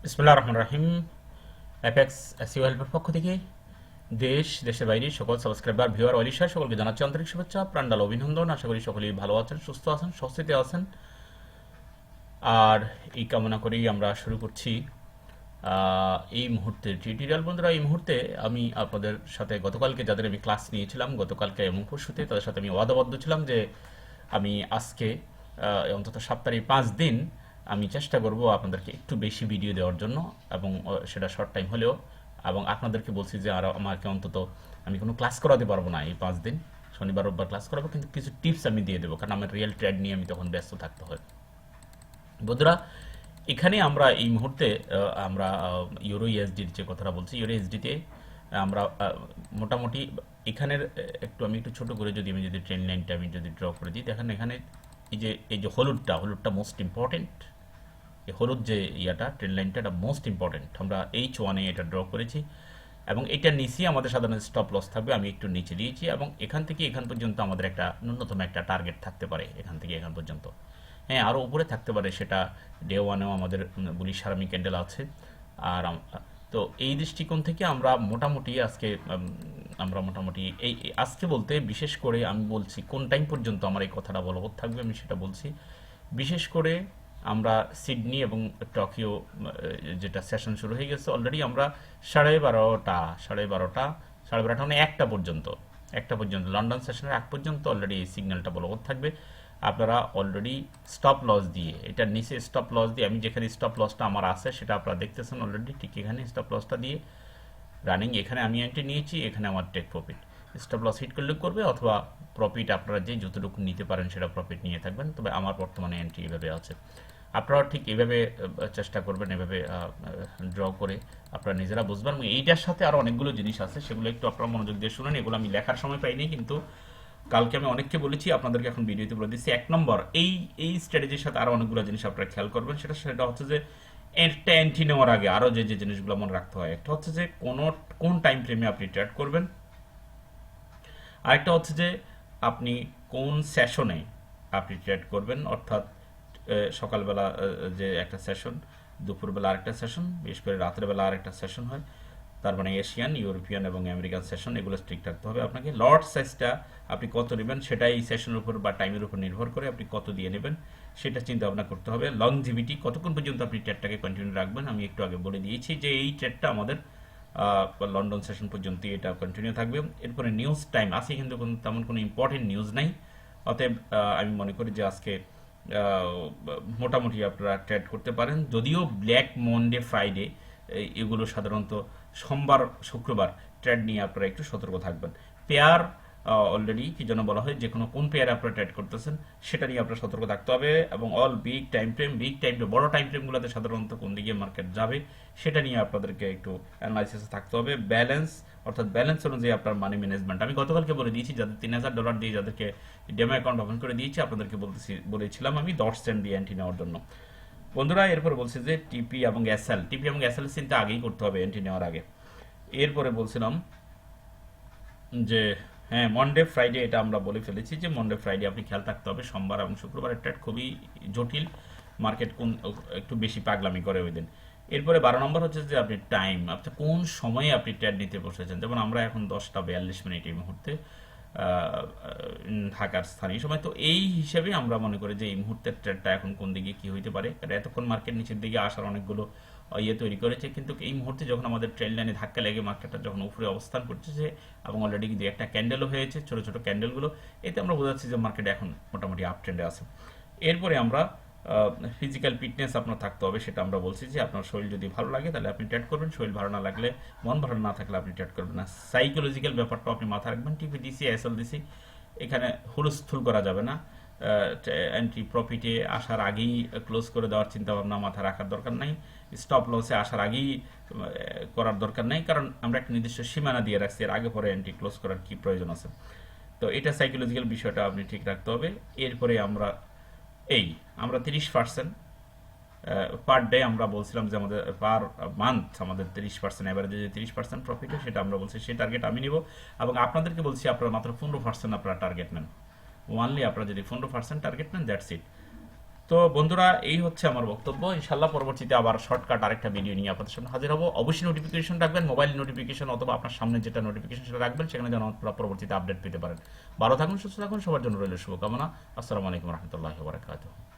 বিসমিল্লাহির রহমানির রহিম। Fxseohelp এর পক্ষ থেকে দেশের বাইরে সকল সাবস্ক্রাইবার, ভিউয়ার, অলিশার সকলকে জানাচ্ছি আন্তরিক শুভেচ্ছা, প্রাণঢালা অভিনন্দন। আশা করি সকলেই ভালো আছেন, সুস্থ আছেন, স্বস্তিতে আছেন। আর এই কামনা করেই আমরা শুরু করছি এই মুহূর্তে টিউটোরিয়াল। বন্ধুরা, এই মুহূর্তে আমি আপনাদের সাথে গতকালকে যাদের আমি ক্লাস নিয়েছিলাম, গতকালকে এবং পরশুতে তাদের সাথে আমি ওয়াদাবদ্ধ ছিলাম যে আমি আজকে অন্তত সপ্তাহে 5 দিন আমি চেষ্টা করব আপনাদেরকে একটু বেশি ভিডিও দেওয়ার জন্য, এবং সেটা শর্ট টাইম হলেও। এবং আপনাদেরকে বলছি যে আর আমাকে অন্তত আমি কোনো ক্লাস করাতে পারবো না এই 5 দিন, শনিবার রোববার ক্লাস করাবো, কিন্তু কিছু টিপস আমি দিয়ে দেবো, কারণ আমার রিয়েল ট্রেড নিয়ে আমি তখন ব্যস্ত থাকতে হয়। বন্ধুরা, এখানে আমরা এই মুহূর্তে আমরা ইউরো ইউএসডির যে কথাটা বলছি, ইউরো ইউএসডিতে আমরা মোটামুটি এখানের আমি একটু ছোট করে আমি যদি ট্রেন লাইনটা আমি যদি ড্র করে দিই, দেখেন এখানে এই যে হলুদটা মোস্ট ইম্পর্টেন্ট। এই হলুদ যে ট্রেন লাইনটা, এটা মোস্ট ইম্পর্টেন্ট। আমরা H1-এ এটা ড্র করেছি, এবং এটার নিচে আমাদের সাধারণত স্টপ লস থাকবে। আমি একটু নিচে দিয়েছি, এবং এখান থেকে এখান পর্যন্ত আমাদের একটা ন্যূনতম একটা টার্গেট থাকতে পারে, এখান থেকে এখান পর্যন্ত। হ্যাঁ, আরও উপরে থাকতে পারে, সেটা ডে ওয়ানেও আমাদের বুলিশ হারামি ক্যান্ডেল আছে। আর তো এই দৃষ্টিকোণ থেকে আমরা মোটামুটি আজকে আজকে বলতে বিশেষ করে আমি বলছি কোন টাইম পর্যন্ত আমার এই কথাটা বলবৎ থাকবে, আমি সেটা বলছি। বিশেষ করে আমরা সিডনি এবং টোকিও যেটা সেশন শুরু হয়ে গেছে অলরেডি, আমরা সাড়ে বারোটা মানে একটা পর্যন্ত লন্ডন সেশনের আগ পর্যন্ত অলরেডি এই সিগন্যালটা বলবৎ থাকবে। আপনারা অলরেডি স্টপ লস দিয়ে, এটার নিচে স্টপ লস দিয়ে, আমি যেখানে স্টপ লসটা আমার আছে সেটা আপনারা দেখতেছেন অলরেডি, ঠিক এখানে স্টপ লসটা দিয়ে রানিং, এখানে আমি এন্ট্রি নিয়েছি, এখানে আমার take profit. Stop loss hit করলে করবে, অথবা প্রফিট আপনারা যে যতটুকু নিতে পারেন সেটা প্রফিট নিয়ে থাকবেন। তবে আমার বর্তমানে এন্ট্রি এভাবে আছে, আপনারা ঠিক এইভাবে চেষ্টা করবেন, এভাবে ড্র করে আপনারা নিজেরা বুঝবেন। এবং এইটার সাথে আরও অনেকগুলো জিনিস আছে, সেগুলো একটু আপনারা মনোযোগ দিয়ে শুনেন। এগুলো আমি লেখার সময় পাইনি, কিন্তু কালকে আমি অনেককে বলেছি, আপনাদেরকে এখন ভিডিওতে বলে দিচ্ছি। 1 নম্বর, এই স্ট্র্যাটেজির সাথে আরও অনেকগুলো জিনিস আপনারা খেয়াল করবেন। সেটা হচ্ছে যে একটা এন্ট্রি নেওয়ার আগে আরও যে যে জিনিসগুলো মনে রাখতে হয়, একটা হচ্ছে যে কোন টাইম ফ্রেমে আপনি ট্রেড করবেন, আরেকটা হচ্ছে যে আপনি কোন সেশনে আপনি ট্রেড করবেন। অর্থাৎ সকালবেলা যে একটা সেশন, দুপুরবেলা আরেকটা সেশন, বিশেষ করে রাতের বেলা আরেকটা সেশন হয়। তার মানে এশিয়ান, ইউরোপিয়ান এবং আমেরিকান সেশন, এগুলো স্ট্রিক্ট রাখতে হবে আপনাকে। লট সাইজটা আপনি কত নেবেন সেটা এই সেশনের উপর বা টাইমের উপর নির্ভর করে আপনি কত দিয়ে নেবেন সেটা চিন্তা ভাবনা করতে হবে। লংজিভিটি, কতক্ষণ পর্যন্ত আপনি ট্রেডটাকে কন্টিনিউ রাখবেন, আমি একটু আগে বলে দিয়েছি যে এই ট্রেডটা আমাদের লন্ডন সেশন পর্যন্ত এটা কন্টিনিউ থাকবে। এরপরে নিউজ টাইম আছে, কিন্তু তেমন কোনো ইম্পর্টেন্ট নিউজ নাই। অতএব আমি মনে করি যে আজকে মোটামুটি আপনারা ট্রেড করতে পারেন। যদিও ব্ল্যাক মন্ডে, ফ্রাইডে এগুলো সাধারণত সোমবার শুক্রবার ট্রেড নিয়ে আপনারা একটু সতর্ক থাকবেন। পেয়ার অলরেডি কি যেন বলা হয়, যে কোনো কোন পেয়ারে আপনারা ট্রেড করতেছেন সেটা নিয়ে আপনারা সতর্ক থাকতে হবে। এবং অল বিগ টাইম ফ্রেম, বড় টাইম ফ্রেমগুলোতে সাধারণত কোন দিকে মার্কেট যাবে সেটা নিয়ে আপনাদেরকে একটু অ্যানালাইসিসে থাকতে হবে। ব্যালেন্স, অর্থাৎ ব্যালেন্স অনুযায়ী আপনার মানি ম্যানেজমেন্ট। আমি গতকালকে বলে দিয়েছি, যাদের $3000 দিয়ে যাদেরকে ডেমো অ্যাকাউন্ট ওপেন করে দিয়েছি, আপনাদেরকে বলেছিলাম আমি 10 সেন্ট দিয়ে এন্ট্রি নেওয়ার জন্য। বন্ধুরা, এরপরে বলছে যে টিপি এবং এসএল চিন্তা আগেই করতে হবে এন্ট্রি নেওয়ার আগে। এরপরে বলছিলাম যে হ্যাঁ, মন্ডে ফ্রাইডে এটা আমরা বলে ফেলেছি যে মন্ডে ফ্রাইডে আপনি খেয়াল থাকতে হবে। সোমবার এবং শুক্রবারের ট্রেড খুবই জটিল, মার্কেট একটু বেশি পাগলামি করে ওই দিন। এরপরে 12 নম্বর হচ্ছে যে আপনি টাইম, আচ্ছা কোন সময়ে আপনি ট্রেড নিতে বসেছেন। যেমন আমরা এখন 10:42 এই মুহূর্তে ঢাকার স্থানীয় সময়। তো এই হিসেবে আমরা মনে করি যে এই মুহূর্তের ট্রেডটা এখন কোন দিকে কি হইতে পারে। কারণ এতক্ষণ মার্কেট নিচের দিকে আসার অনেকগুলো তৈরি করেছে, কিন্তু এই মুহূর্তে যখন আমাদের ট্রেড লাইনে ধাক্কা লেগে মার্কেটটা যখন উপরে অবস্থান করছে, এবং অলরেডি কিন্তু একটা ক্যান্ডেলও হয়েছে, ছোট ছোট ক্যান্ডেলগুলো, এতে আমরা বোঝাচ্ছি যে মার্কেট এখন মোটামুটি আপ ট্রেন্ডে আছে। এরপরে আমরা ফিজিক্যাল ফিটনেস আপনার থাকতে হবে, সেটা আমরা বলছি যে আপনার শরীর যদি ভালো লাগে তাহলে আপনি ট্রেড করবেন, শরীর ভালো না লাগলে, মন ভালো না থাকলে আপনি ট্রেড করবেন না। সাইকোলজিক্যাল ব্যাপারটা আপনি মাথায় রাখবেন। টিপি দিসি, এসএল দিসি, এখানে হুলস্থুল করা যাবে না। এন্ট্রি প্রফিটে আসার আগেই ক্লোজ করে দেওয়ার চিন্তা ভাবনা মাথায় রাখার দরকার নাই। স্টপ লসে আসার আগেই করার দরকার নাই, কারণ আমরা একটা নির্দিষ্ট সীমানা দিয়ে রাখছি, এর আগে পরে এন্ট্রি ক্লোজ করার কি প্রয়োজন আছে। তো এটা সাইকোলজিক্যাল বিষয়টা আপনি ঠিক রাখতে হবে। এরপরে আমরা 30% পার ডে আমরা বলছিলাম যে আমাদের পার মান্থ আমাদের 30% অ্যাভারেজে যে 30% প্রফিট হয় সেটা আমরা বলছি, সেই টার্গেট আমি নিব। এবং আপনাদেরকে বলছি আপনারা মাত্র 15% আপনারা টার্গেট নেন। ওয়ানলি আপনারা যদি 15% টার্গেট নেন, দ্যাটস ইট। তো বন্ধুরা, এই হচ্ছে আমার বক্তব্য। ইনশাল্লাহ পরবর্তীতে আবার শর্টকাট আরেকটা ভিডিও নিয়ে আপনাদের সামনে হাজির হব। অবশ্যই নোটিফিকেশন রাখবেন, মোবাইল নোটিফিকেশন অথবা আপনার সামনে যেটা নোটিফিকেশন সেটা রাখবেন, সেখানে যেন আপনারা পরবর্তীতে আপডেট পেতে পারেন। ভালো থাকুন, সুস্থ থাকুন, সবার জন্য রইল শুভকামনা। আসসালামু আলাইকুম রহমতুল্লাহি ওয়া বারাকাতুহু।